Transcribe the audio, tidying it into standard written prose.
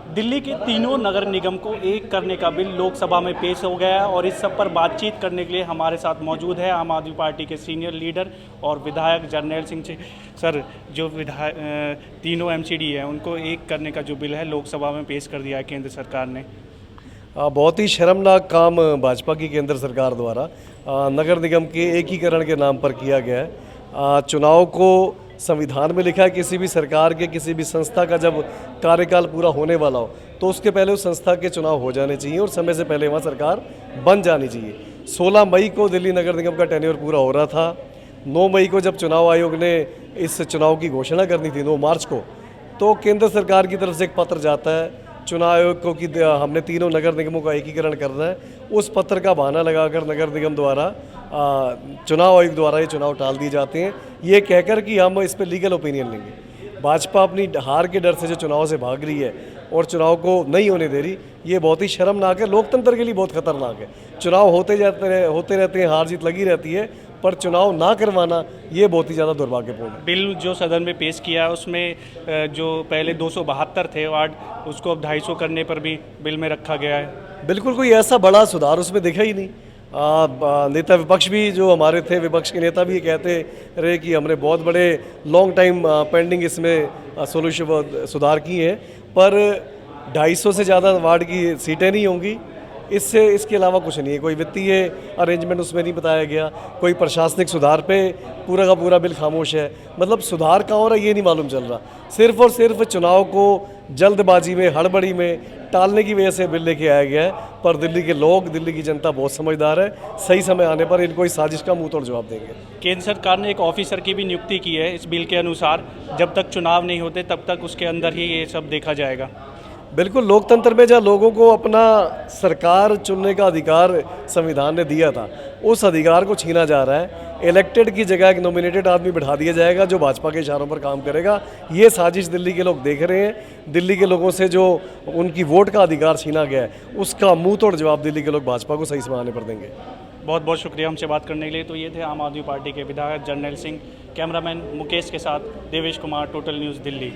दिल्ली के तीनों नगर निगम को एक करने का बिल लोकसभा में पेश हो गया है और इस सब पर बातचीत करने के लिए हमारे साथ मौजूद है आम आदमी पार्टी के सीनियर लीडर और विधायक जर्नैल सिंह जी। सर, जो तीनों एमसीडी हैं उनको एक करने का जो बिल है लोकसभा में पेश कर दिया है केंद्र सरकार ने। बहुत ही शर्मनाक काम भाजपा की केंद्र सरकार द्वारा नगर निगम के एकीकरण के नाम पर किया गया है। चुनाव को संविधान में लिखा है किसी भी सरकार के किसी भी संस्था का जब कार्यकाल पूरा होने वाला हो तो उसके पहले उस संस्था के चुनाव हो जाने चाहिए और समय से पहले वहाँ सरकार बन जानी चाहिए। 16 मई को दिल्ली नगर निगम का टेन्योर पूरा हो रहा था। 9 मई को जब चुनाव आयोग ने इस चुनाव की घोषणा करनी थी 9 मार्च को, तो केंद्र सरकार की तरफ से एक पत्र जाता है चुनाव आयोग को कि हमने तीनों नगर निगमों का एकीकरण करना है। उस पत्र का बहाना लगाकर नगर निगम द्वारा चुनाव आयोग द्वारा ये चुनाव टाल दिए जाते हैं, ये कहकर कि हम इस पर लीगल ओपिनियन लेंगे। भाजपा अपनी हार के डर से जो चुनाव से भाग रही है और चुनाव को नहीं होने दे रही, ये बहुत ही शर्मनाक है, लोकतंत्र के लिए बहुत खतरनाक है। चुनाव होते रहते हैं, हार जीत लगी रहती है, पर चुनाव ना करवाना ये बहुत ही ज़्यादा दुर्भाग्यपूर्ण है। बिल जो सदन में पेश किया उसमें जो पहले 272 थे वार्ड, उसको अब 250 करने पर भी बिल में रखा गया है। बिल्कुल कोई ऐसा बड़ा सुधार उसमें दिखा ही नहीं। नेता विपक्ष भी जो हमारे थे, विपक्ष के नेता भी ये कहते रहे कि हमने बहुत बड़े लॉन्ग टाइम पेंडिंग इसमें सुधार किए हैं, पर 250 से ज़्यादा वार्ड की सीटें नहीं होंगी। इसके अलावा कुछ नहीं है। कोई वित्तीय अरेंजमेंट उसमें नहीं बताया गया, कोई प्रशासनिक सुधार पे पूरा का पूरा बिल खामोश है। मतलब सुधार कहाँ हो रहा है ये नहीं मालूम चल रहा। सिर्फ और सिर्फ चुनाव को जल्दबाजी में, हड़बड़ी में टालने की वजह से बिल लेके आया गया है। पर दिल्ली के लोग, दिल्ली की जनता बहुत समझदार है, सही समय आने पर इनको इस साजिश का मुंह तोड़ जवाब देंगे। केंद्र सरकार ने एक ऑफिसर की भी नियुक्ति की है इस बिल के अनुसार। जब तक चुनाव नहीं होते तब तक उसके अंदर ही ये सब देखा जाएगा। बिल्कुल, लोकतंत्र में जहाँ लोगों को अपना सरकार चुनने का अधिकार संविधान ने दिया था, उस अधिकार को छीना जा रहा है। इलेक्टेड की जगह एक नॉमिनेटेड आदमी बिठा दिया जाएगा जो भाजपा के इशारों पर काम करेगा। ये साजिश दिल्ली के लोग देख रहे हैं। दिल्ली के लोगों से जो उनकी वोट का अधिकार छीना गया है, उसका मुंह तोड़ जवाब दिल्ली के लोग भाजपा को सही समय आने पर देंगे। बहुत बहुत शुक्रिया हमसे बात करने के लिए। तो ये थे आम आदमी पार्टी के विधायक जर्नैल सिंह। कैमरामैन मुकेश के साथ देवेश कुमार, टोटल न्यूज़ दिल्ली।